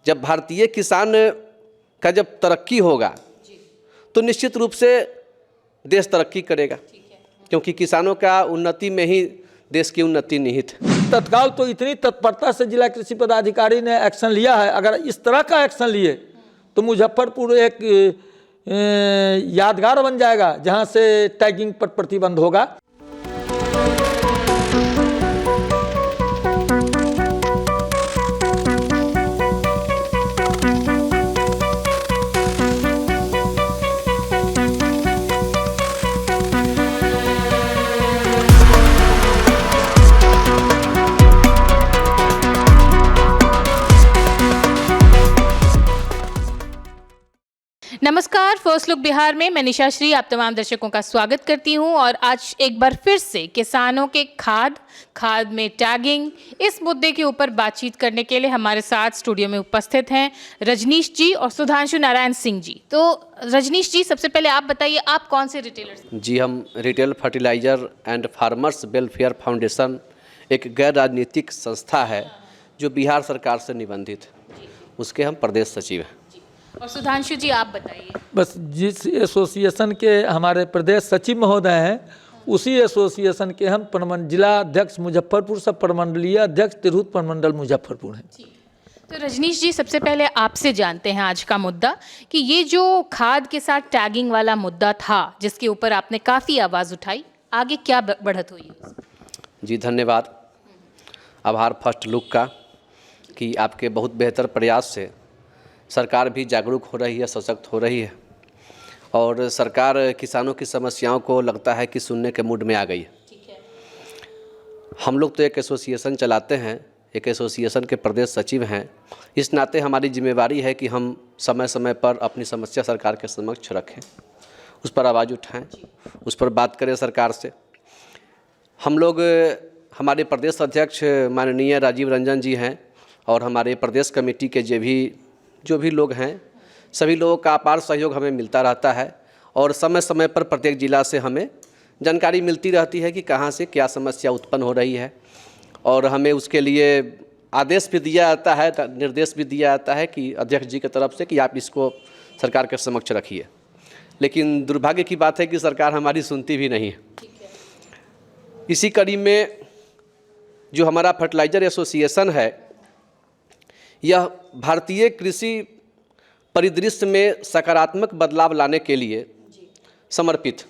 जब भारतीय किसान का जब तरक्की होगा तो निश्चित रूप से देश तरक्की करेगा, क्योंकि किसानों का उन्नति में ही देश की उन्नति निहित है। तत्काल तो इतनी तत्परता से जिला कृषि पदाधिकारी ने एक्शन लिया है, अगर इस तरह का एक्शन लिए तो मुजफ्फरपुर एक यादगार बन जाएगा जहां से टैगिंग पर प्रतिबंध होगा। नमस्कार, फर्स्ट लुक बिहार में मैं निशा श्री आप तमाम दर्शकों का स्वागत करती हूं और आज एक बार फिर से किसानों के खाद में टैगिंग इस मुद्दे के ऊपर बातचीत करने के लिए हमारे साथ स्टूडियो में उपस्थित हैं रजनीश जी और सुधांशु नारायण सिंह जी। तो रजनीश जी, सबसे पहले आप बताइए, आप कौन से रिटेलर्स? जी, हम retail fertiliser and farmers welfare foundation एक गैर राजनीतिक संस्था है जो बिहार सरकार से निबंधित है, उसके हम प्रदेश सचिव हैं। और सुधांशु जी, आप बताइए। बस जिस एसोसिएशन के हमारे प्रदेश सचिव महोदय हैं उसी एसोसिएशन के हम जिला अध्यक्ष मुजफ्फरपुर, सब प्रमंडलीय अध्यक्ष तिरहुत प्रमंडल मुजफ्फरपुर हैं। तो रजनीश जी, सबसे पहले आपसे जानते हैं आज का मुद्दा कि ये जो खाद के साथ टैगिंग वाला मुद्दा था जिसके ऊपर आपने काफ़ी आवाज़ उठाई, आगे क्या बढ़त हुई? जी धन्यवाद, आभार फर्स्ट लुक का कि आपके बहुत बेहतर प्रयास से सरकार भी जागरूक हो रही है, सशक्त हो रही है और सरकार किसानों की समस्याओं को लगता है कि सुनने के मूड में आ गई है। हम लोग तो एक एसोसिएशन चलाते हैं, एक एसोसिएशन के प्रदेश सचिव हैं, इस नाते हमारी जिम्मेवारी है कि हम समय समय पर अपनी समस्या सरकार के समक्ष रखें, उस पर आवाज़ उठाएं, उस पर बात करें सरकार से। हम लोग, हमारे प्रदेश अध्यक्ष माननीय राजीव रंजन जी हैं और हमारे प्रदेश कमेटी के जो भी लोग हैं, सभी लोगों का अपार सहयोग हमें मिलता रहता है और समय समय पर प्रत्येक जिला से हमें जानकारी मिलती रहती है कि कहाँ से क्या समस्या उत्पन्न हो रही है और हमें उसके लिए आदेश भी दिया जाता है, निर्देश भी दिया जाता है कि अध्यक्ष जी की तरफ से कि आप इसको सरकार के समक्ष रखिए। लेकिन दुर्भाग्य की बात है कि सरकार हमारी सुनती भी नहीं है। इसी कड़ी में जो हमारा फर्टिलाइजर एसोसिएशन है, यह भारतीय कृषि परिदृश्य में सकारात्मक बदलाव लाने के लिए समर्पित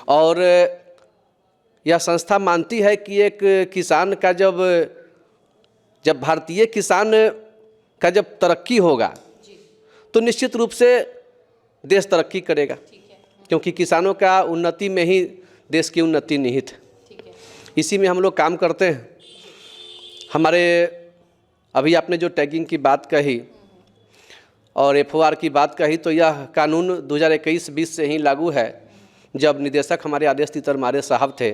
और यह संस्था मानती है कि एक किसान का जब भारतीय किसान का जब तरक्की होगा तो निश्चित रूप से देश तरक्की करेगा, क्योंकि किसानों का उन्नति में ही देश की उन्नति निहित है। इसी में हम लोग काम करते हैं। हमारे अभी आपने जो टैगिंग की बात कही और एफओआर की बात कही, तो यह कानून 2021-20 से ही लागू है। जब निदेशक हमारे आदेश तितरमारे साहब थे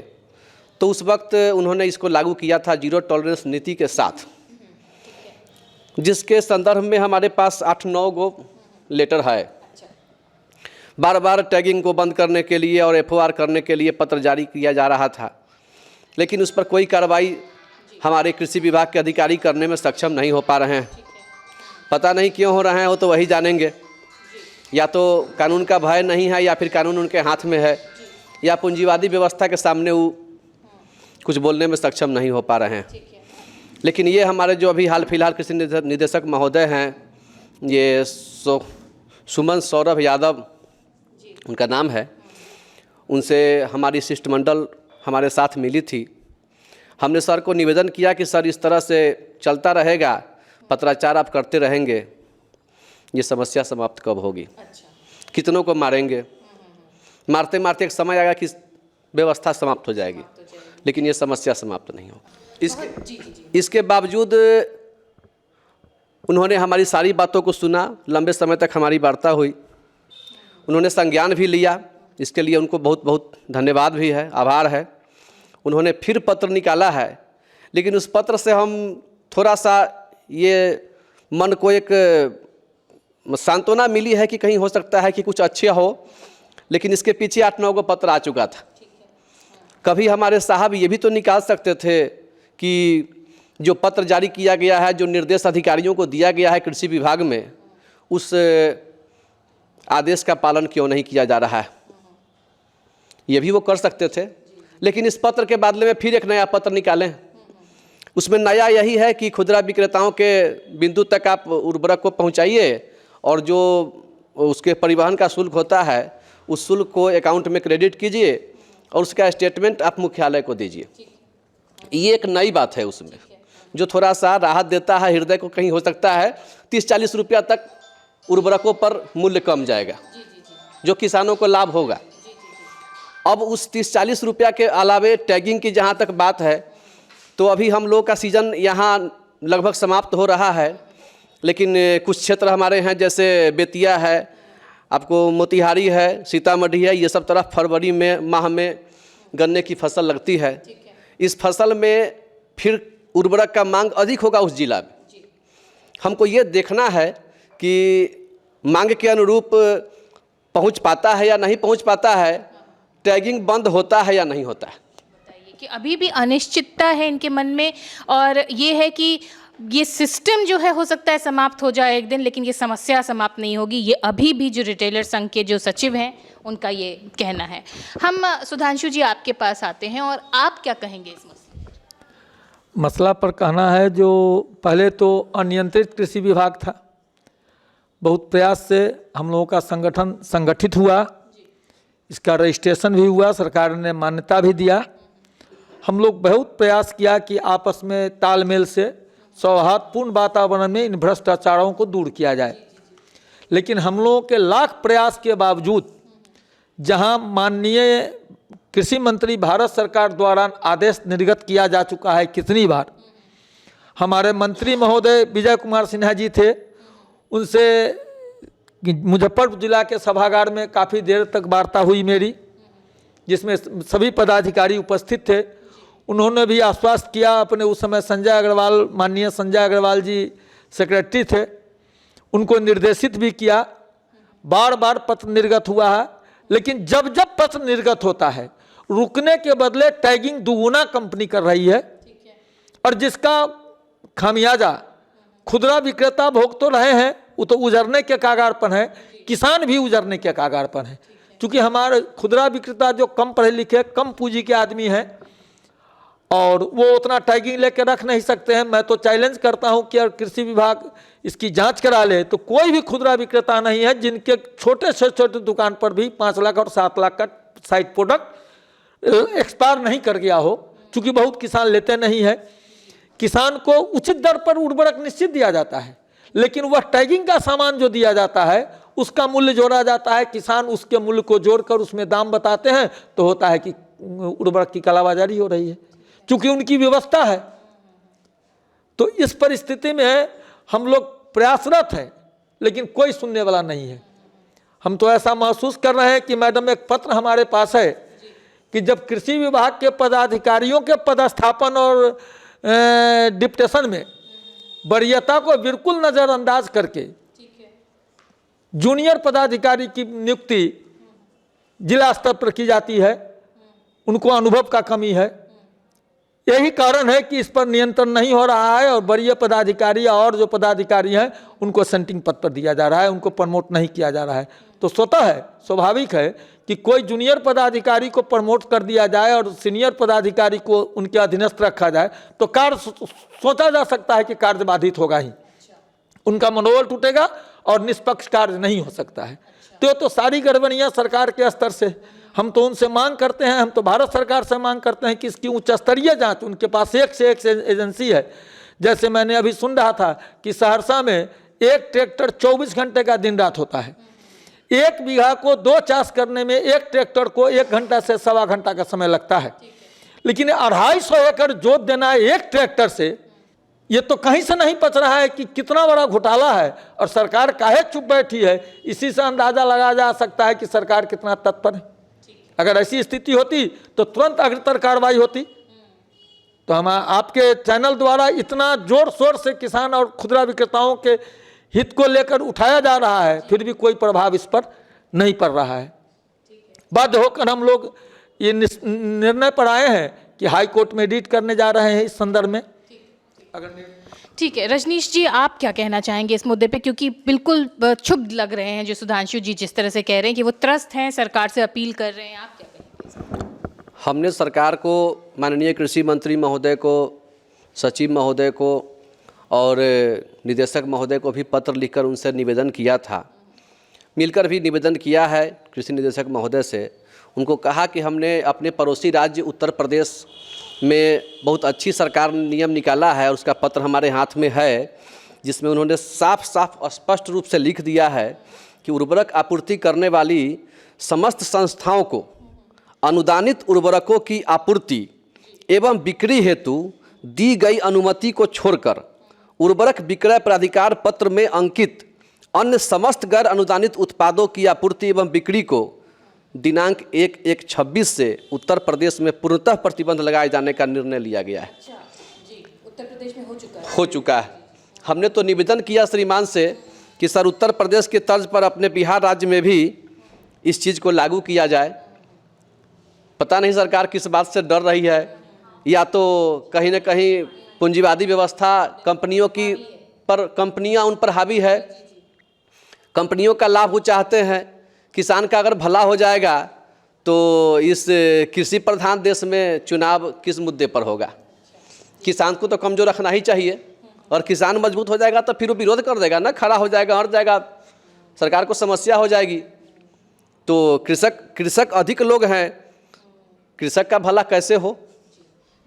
तो उस वक्त उन्होंने इसको लागू किया था जीरो टॉलरेंस नीति के साथ, जिसके संदर्भ में हमारे पास 8-9 गो लेटर है। बार बार टैगिंग को बंद करने के लिए और एफओआर करने के लिए पत्र जारी किया जा रहा था, लेकिन उस पर कोई कार्रवाई हमारे कृषि विभाग के अधिकारी करने में सक्षम नहीं हो पा रहे हैं। पता नहीं क्यों हो रहे हैं, वो तो वही जानेंगे। या तो कानून का भय नहीं है या फिर कानून उनके हाथ में है या पूंजीवादी व्यवस्था के सामने वो कुछ बोलने में सक्षम नहीं हो पा रहे हैं। लेकिन ये हमारे जो अभी हाल फिलहाल कृषि निदेशक महोदय हैं, ये सुमन सौरभ यादव उनका नाम है, उनसे हमारी शिष्टमंडल हमारे साथ मिली थी। हमने सर को निवेदन किया कि सर इस तरह से चलता रहेगा, पत्राचार आप करते रहेंगे, ये समस्या समाप्त कब होगी? कितनों को मारेंगे? मारते मारते एक समय आएगा कि व्यवस्था समाप्त हो जाएगी, लेकिन ये समस्या समाप्त नहीं होगी। इसके बावजूद उन्होंने हमारी सारी बातों को सुना, लंबे समय तक हमारी वार्ता हुई, उन्होंने संज्ञान भी लिया। इसके लिए उनको बहुत बहुत धन्यवाद भी है, आभार है। उन्होंने फिर पत्र निकाला है, लेकिन उस पत्र से हम थोड़ा सा ये मन को एक सांत्वना मिली है कि कहीं हो सकता है कि कुछ अच्छे हो, लेकिन इसके पीछे 8-9 गो पत्र आ चुका था। कभी हमारे साहब ये भी तो निकाल सकते थे कि जो पत्र जारी किया गया है, जो निर्देश अधिकारियों को दिया गया है कृषि विभाग में, उस आदेश का पालन क्यों नहीं किया जा रहा है? ये भी वो कर सकते थे, लेकिन इस पत्र के बदले में फिर एक नया पत्र निकालें। उसमें नया यही है कि खुदरा विक्रेताओं के बिंदु तक आप उर्वरक को पहुंचाइए और जो उसके परिवहन का शुल्क होता है उस शुल्क को अकाउंट में क्रेडिट कीजिए और उसका स्टेटमेंट आप मुख्यालय को दीजिए। ये एक नई बात है उसमें, जो थोड़ा सा राहत देता है हृदय को। कहीं हो सकता है 30-40 रुपया तक उर्वरकों पर मूल्य कम जाएगा, जो किसानों को लाभ होगा। अब उस 30-40 रुपया के अलावे टैगिंग की जहाँ तक बात है, तो अभी हम लोग का सीज़न यहाँ लगभग समाप्त हो रहा है, लेकिन कुछ क्षेत्र हमारे हैं जैसे बेतिया है, आपको मोतिहारी है, सीतामढ़ी है, ये सब तरफ फरवरी में माह में गन्ने की फसल लगती है। इस फसल में फिर उर्वरक का मांग अधिक होगा उस जिला में। हमको ये देखना है कि मांग के अनुरूप पहुंच पाता है या नहीं पहुंच पाता है, टैगिंग बंद होता है या नहीं होता है। बताइए कि अभी भी अनिश्चितता है इनके मन में, और ये है कि ये सिस्टम जो है हो सकता है समाप्त हो जाए एक दिन, लेकिन ये समस्या समाप्त नहीं होगी। ये अभी भी जो रिटेलर संघ के जो सचिव हैं उनका ये कहना है। हम सुधांशु जी आपके पास आते हैं, और आप क्या कहेंगे इस मसला पर? कहना है जो पहले तो अनियंत्रित कृषि विभाग था, बहुत प्रयास से हम लोगों का संगठन संगठित हुआ, इसका रजिस्ट्रेशन भी हुआ, सरकार ने मान्यता भी दिया। हम लोग बहुत प्रयास किया कि आपस में तालमेल से सौहार्दपूर्ण वातावरण में इन भ्रष्टाचारों को दूर किया जाए। लेकिन हम लोगों के लाख प्रयास के बावजूद, जहां माननीय कृषि मंत्री भारत सरकार द्वारा आदेश निर्गत किया जा चुका है कितनी बार, हमारे मंत्री महोदय विजय कुमार सिन्हा जी थे, उनसे मुजफ्फरपुर जिला के सभागार में काफ़ी देर तक वार्ता हुई मेरी, जिसमें सभी पदाधिकारी उपस्थित थे। उन्होंने भी आश्वस्त किया, अपने उस समय संजय अग्रवाल, माननीय संजय अग्रवाल जी सेक्रेटरी थे, उनको निर्देशित भी किया। बार बार पत्र निर्गत हुआ है, लेकिन जब जब पत्र निर्गत होता है, रुकने के बदले टैगिंग दुगुना कंपनी कर रही है, और जिसका खामियाजा खुदरा विक्रेता भोग तो रहे हैं, वो तो उजरने के कागार पर है, किसान भी उजरने के कागार पर है। क्योंकि हमारे खुदरा विक्रेता जो कम पढ़े लिखे, कम पूंजी के आदमी हैं, और वो उतना टैगिंग लेकर रख नहीं सकते हैं। मैं तो चैलेंज करता हूं कि अगर कृषि विभाग इसकी जांच करा ले तो कोई भी खुदरा विक्रेता नहीं है जिनके छोटे से छोटे दुकान पर भी 5 लाख और 7 लाख का साइड प्रोडक्ट एक्सपायर नहीं कर गया हो, क्योंकि बहुत किसान लेते नहीं है। किसान को उचित दर पर उर्वरक निश्चित दिया जाता है, लेकिन वह टैगिंग का सामान जो दिया जाता है उसका मूल्य जोड़ा जाता है। किसान उसके मूल्य को जोड़कर उसमें दाम बताते हैं, तो होता है कि उर्वरक की कालाबाजारी हो रही है, क्योंकि उनकी व्यवस्था है। तो इस परिस्थिति में हम लोग प्रयासरत हैं, लेकिन कोई सुनने वाला नहीं है। हम तो ऐसा महसूस कर रहे हैं कि मैडम, एक पत्र हमारे पास है कि जब कृषि विभाग के पदाधिकारियों के पदस्थापन और डिप्टेशन में वरीयता को बिल्कुल नज़रअंदाज करके जूनियर पदाधिकारी की नियुक्ति जिला स्तर पर की जाती है, उनको अनुभव का कमी है। यही कारण है कि इस पर नियंत्रण नहीं हो रहा है, और वरीय पदाधिकारी और जो पदाधिकारी हैं उनको सेंटिंग पद पर दिया जा रहा है, उनको प्रमोट नहीं किया जा रहा है। तो स्वतः है, स्वाभाविक है कि कोई जूनियर पदाधिकारी को प्रमोट कर दिया जाए और सीनियर पदाधिकारी को उनके अधीनस्थ रखा जाए, तो कार्य सोचा जा सकता है कि कार्य बाधित होगा ही, उनका मनोबल टूटेगा और निष्पक्ष कार्य नहीं हो सकता है। तो सारी गड़बड़ियाँ सरकार के स्तर से, हम तो उनसे मांग करते हैं, हम तो भारत सरकार से मांग करते हैं कि इसकी उच्च स्तरीय जांच, उनके पास एक से एक एजेंसी है। जैसे मैंने अभी सुन रहा था कि सहरसा में एक ट्रैक्टर 24 घंटे का दिन रात होता है। 1 बीघा को 2 चास करने में एक ट्रैक्टर को 1 घंटा से 1.25 घंटा का समय लगता है, लेकिन 250 एकड़ जोत देना है एक ट्रैक्टर से, ये तो कहीं से नहीं पच रहा है कि कितना बड़ा घोटाला है, और सरकार काहे चुप बैठी है। इसी से अंदाजा लगाया जा सकता है कि सरकार कितना तत्पर है। अगर ऐसी स्थिति होती तो तुरंत अग्रतर कार्रवाई होती। तो हम आपके चैनल द्वारा इतना जोर शोर से किसान और खुदरा विक्रेताओं के हित को लेकर उठाया जा रहा है, फिर भी कोई प्रभाव इस पर नहीं पड़ रहा है। बाध्य होकर हम लोग ये निर्णय पर आए हैं कि हाई कोर्ट में एडिट करने जा रहे हैं इस संदर्भ में, ठीक है रजनीश जी, आप क्या कहना चाहेंगे इस मुद्दे पे, क्योंकि बिल्कुल क्षुब्ध लग रहे हैं जो सुधांशु जी जिस तरह से कह रहे हैं कि वो त्रस्त हैं, सरकार से अपील कर रहे हैं, आप क्या कहेंगे? हमने सरकार को, माननीय कृषि मंत्री महोदय को, सचिव महोदय को और निदेशक महोदय को भी पत्र लिखकर उनसे निवेदन किया था, मिलकर भी निवेदन किया है कृषि निदेशक महोदय से। उनको कहा कि हमने अपने पड़ोसी राज्य उत्तर प्रदेश में बहुत अच्छी सरकार ने नियम निकाला है और उसका पत्र हमारे हाथ में है, जिसमें उन्होंने साफ साफ स्पष्ट रूप से लिख दिया है कि उर्वरक आपूर्ति करने वाली समस्त संस्थाओं को अनुदानित उर्वरकों की आपूर्ति एवं बिक्री हेतु दी गई अनुमति को छोड़कर उर्वरक विक्रय प्राधिकार पत्र में अंकित अन्य समस्त गैर अनुदानित उत्पादों की आपूर्ति एवं बिक्री को दिनांक 1/1/26 से उत्तर प्रदेश में पूर्णतः प्रतिबंध लगाए जाने का निर्णय लिया गया है। जी, उत्तर प्रदेश में हो चुका है। हमने तो निवेदन किया श्रीमान से कि सर उत्तर प्रदेश के तर्ज पर अपने बिहार राज्य में भी इस चीज़ को लागू किया जाए। पता नहीं सरकार किस बात से डर रही है, या तो कहीं ना कहीं पूंजीवादी व्यवस्था कंपनियों की पर, कंपनियां उन पर हावी है, कंपनियों का लाभ वो चाहते हैं। किसान का अगर भला हो जाएगा तो इस कृषि प्रधान देश में चुनाव किस मुद्दे पर होगा? किसान को तो कमज़ोर रखना ही चाहिए, और किसान मजबूत हो जाएगा तो फिर वो विरोध कर देगा ना, खड़ा हो जाएगा, हट जाएगा, सरकार को समस्या हो जाएगी। तो कृषक अधिक लोग हैं, कृषक का भला कैसे हो?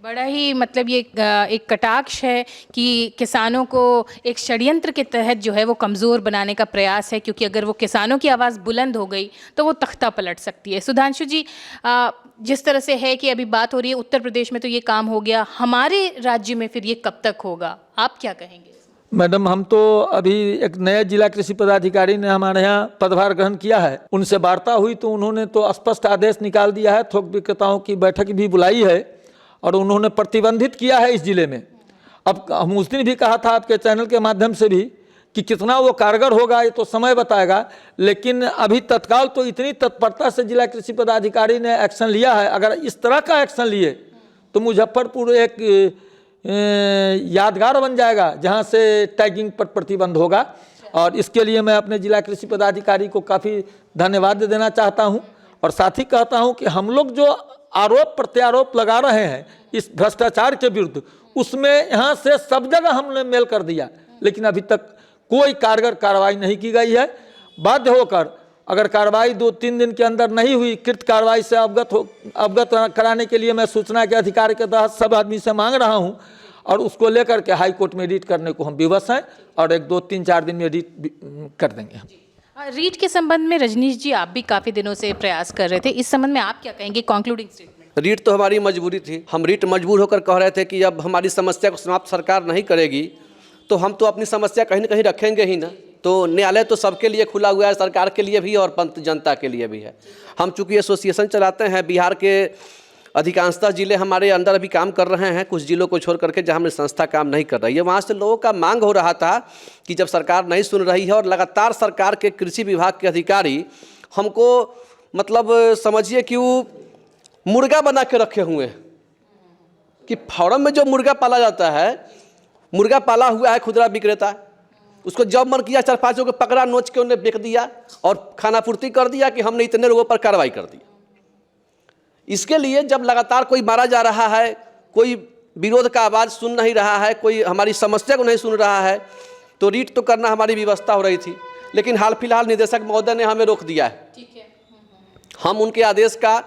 बड़ा ही मतलब ये एक कटाक्ष है कि किसानों को एक षड्यंत्र के तहत जो है वो कमज़ोर बनाने का प्रयास है, क्योंकि अगर वो किसानों की आवाज़ बुलंद हो गई तो वो तख्ता पलट सकती है। सुधांशु जी, जिस तरह से है कि अभी बात हो रही है उत्तर प्रदेश में तो ये काम हो गया, हमारे राज्य में फिर ये कब तक होगा, आप क्या कहेंगे? मैडम, हम तो अभी एक नए जिला कृषि पदाधिकारी ने हमारे यहाँ पदभार ग्रहण किया है, उनसे वार्ता हुई तो उन्होंने तो स्पष्ट आदेश निकाल दिया है, थोक विक्रेताओं की बैठक भी बुलाई है और उन्होंने प्रतिबंधित किया है इस जिले में। अब हम उस दिन भी कहा था आपके चैनल के माध्यम से भी कि कितना वो कारगर होगा ये तो समय बताएगा, लेकिन अभी तत्काल तो इतनी तत्परता से जिला कृषि पदाधिकारी ने एक्शन लिया है। अगर इस तरह का एक्शन लिए तो मुजफ्फरपुर एक यादगार बन जाएगा जहां से टैगिंग पर प्रतिबंध होगा, और इसके लिए मैं अपने जिला कृषि पदाधिकारी को काफ़ी धन्यवाद देना चाहता हूं। और साथ ही कहता हूं कि हम लोग जो आरोप प्रत्यारोप लगा रहे हैं इस भ्रष्टाचार के विरुद्ध, उसमें यहाँ से सब जगह हमने मेल कर दिया, लेकिन अभी तक कोई कारगर कार्रवाई नहीं की गई है। बाध्य होकर अगर कार्रवाई 2-3 दिन के अंदर नहीं हुई, कृत कार्रवाई से अवगत कराने के लिए मैं सूचना के अधिकार के तहत सब आदमी से मांग रहा हूँ, और उसको लेकर के हाई कोर्ट में रीट करने को हम विवश हैं, और 1-2-3-4 दिन में रीट कर देंगे। रीट के संबंध में रजनीश जी, आप भी काफ़ी दिनों से प्रयास कर रहे थे, इस संबंध में आप क्या कहेंगे? Concluding statement. रीट तो हमारी मजबूरी थी, हम रीट मजबूर होकर कह रहे थे कि अब हमारी समस्या को समाप्त सरकार नहीं करेगी तो हम तो अपनी समस्या कहीं ना कहीं रखेंगे ही ना। तो न्यायालय तो सबके लिए खुला हुआ है, सरकार के लिए भी और जनता के लिए भी है। हम चूँकि एसोसिएशन चलाते हैं, बिहार के अधिकांशतः जिले हमारे अंदर अभी काम कर रहे हैं, कुछ जिलों को छोड़ करके जहाँ हमारी संस्था काम नहीं कर रही है, वहाँ से लोगों का मांग हो रहा था कि जब सरकार नहीं सुन रही है और लगातार सरकार के कृषि विभाग के अधिकारी हमको मतलब समझिए कि वो मुर्गा बना के रखे हुए हैं कि फार्म में जो मुर्गा पाला जाता है, मुर्गा पाला हुआ है खुदरा विक्रेता, उसको जब मन किया 4-5 को पकड़ा, नोच के उन्हें बेच दिया और खानापूर्ति कर दिया कि हमने इतने लोगों पर कार्रवाई कर दी। इसके लिए जब लगातार कोई मारा जा रहा है, कोई विरोध का आवाज़ सुन नहीं रहा है, कोई हमारी समस्या को नहीं सुन रहा है, तो रीट तो करना हमारी व्यवस्था हो रही थी। लेकिन हाल फिलहाल निदेशक महोदय ने हमें रोक दिया है। ठीक है, हम उनके आदेश का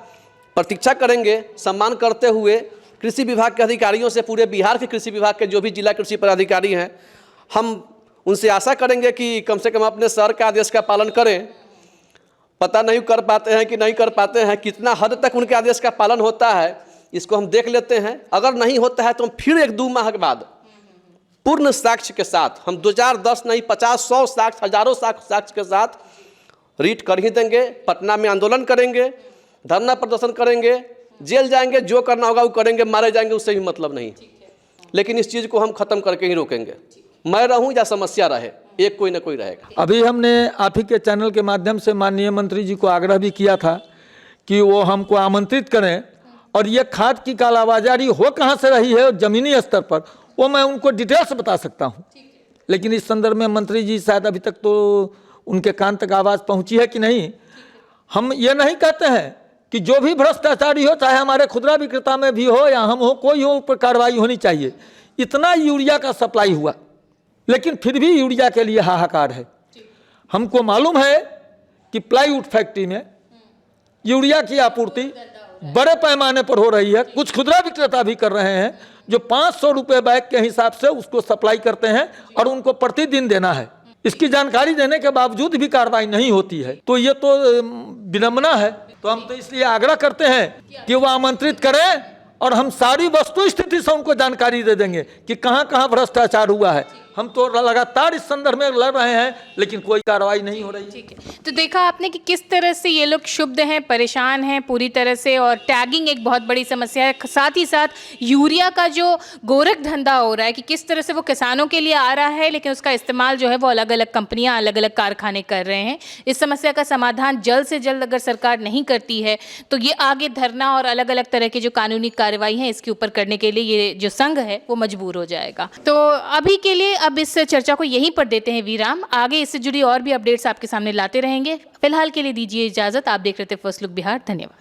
प्रतीक्षा करेंगे, सम्मान करते हुए कृषि विभाग के अधिकारियों से, पूरे बिहार के कृषि विभाग के जो भी जिला कृषि पदाधिकारी हैं, हम उनसे आशा करेंगे कि कम से कम अपने सर के आदेश का पालन करें। पता नहीं कर पाते हैं कि नहीं कर पाते हैं, कितना हद तक उनके आदेश का पालन होता है इसको हम देख लेते हैं। अगर नहीं होता है तो हम फिर 1-2 माह के बाद पूर्ण साक्ष्य के साथ, हम 2010 नहीं 50-100 साक्ष्य, हजारों साक्ष्य के साथ रीट कर ही देंगे। पटना में आंदोलन करेंगे, धरना प्रदर्शन करेंगे, जेल जाएंगे, जो करना होगा वो करेंगे, मारे जाएंगे, उससे भी मतलब नहीं। लेकिन इस चीज़ को हम ख़त्म करके ही रोकेंगे, मैं रहूं या समस्या रहे, एक कोई ना कोई रहेगा। अभी हमने आप ही के चैनल के माध्यम से माननीय मंत्री जी को आग्रह भी किया था कि वो हमको आमंत्रित करें, और ये खाद की कालाबाजारी हो कहाँ से रही है ज़मीनी स्तर पर वो मैं उनको डिटेल्स बता सकता हूँ, लेकिन इस संदर्भ में मंत्री जी शायद अभी तक तो उनके कान तक आवाज़ पहुँची है कि नहीं। हम ये नहीं कहते हैं कि जो भी भ्रष्टाचारी हो, चाहे हमारे खुदरा विक्रेता में भी हो या हम हो, कोई हो, ऊपर कार्रवाई होनी चाहिए। इतना यूरिया का सप्लाई हुआ, लेकिन फिर भी यूरिया के लिए हाहाकार है। हमको मालूम है कि प्लाईवुड फैक्ट्री में यूरिया की आपूर्ति बड़े पैमाने पर हो रही है। कुछ खुदरा विक्रेता भी कर रहे हैं जो 500 रुपये बैग के हिसाब से उसको सप्लाई करते हैं और उनको प्रतिदिन देना है। इसकी जानकारी देने के बावजूद भी कार्रवाई नहीं होती है, तो ये तो विडंबना है। तो हम तो इसलिए आग्रह करते हैं कि वो आमंत्रित करें और हम सारी वस्तु स्थिति से उनको जानकारी दे देंगे कि कहाँ कहाँ भ्रष्टाचार हुआ है। हम तो लगातार इस संदर्भ में लड़ रहे हैं, लेकिन कोई कार्रवाई नहीं हो रही है। ठीक है, तो देखा आपने कि किस तरह से ये लोग क्षुब्ध हैं, परेशान हैं पूरी तरह से, और टैगिंग एक बहुत बड़ी समस्या है। साथ ही साथ यूरिया का जो गोरख धंधा हो रहा है कि किस तरह से वो किसानों के लिए आ रहा है, लेकिन उसका इस्तेमाल जो है वो अलग अलग कंपनियां, अलग अलग कारखाने कर रहे हैं। इस समस्या का समाधान जल्द से जल्द अगर सरकार नहीं करती है तो ये आगे धरना और अलग अलग तरह की जो कानूनी कार्रवाई है इसके ऊपर करने के लिए ये जो संघ है वो मजबूर हो जाएगा। तो अभी के लिए अब इस चर्चा को यहीं पर देते हैं विराम। आगे इससे जुड़ी और भी अपडेट्स आपके सामने लाते रहेंगे। फिलहाल के लिए दीजिए इजाजत। आप देख रहे थे फर्स्ट लुक बिहार। धन्यवाद।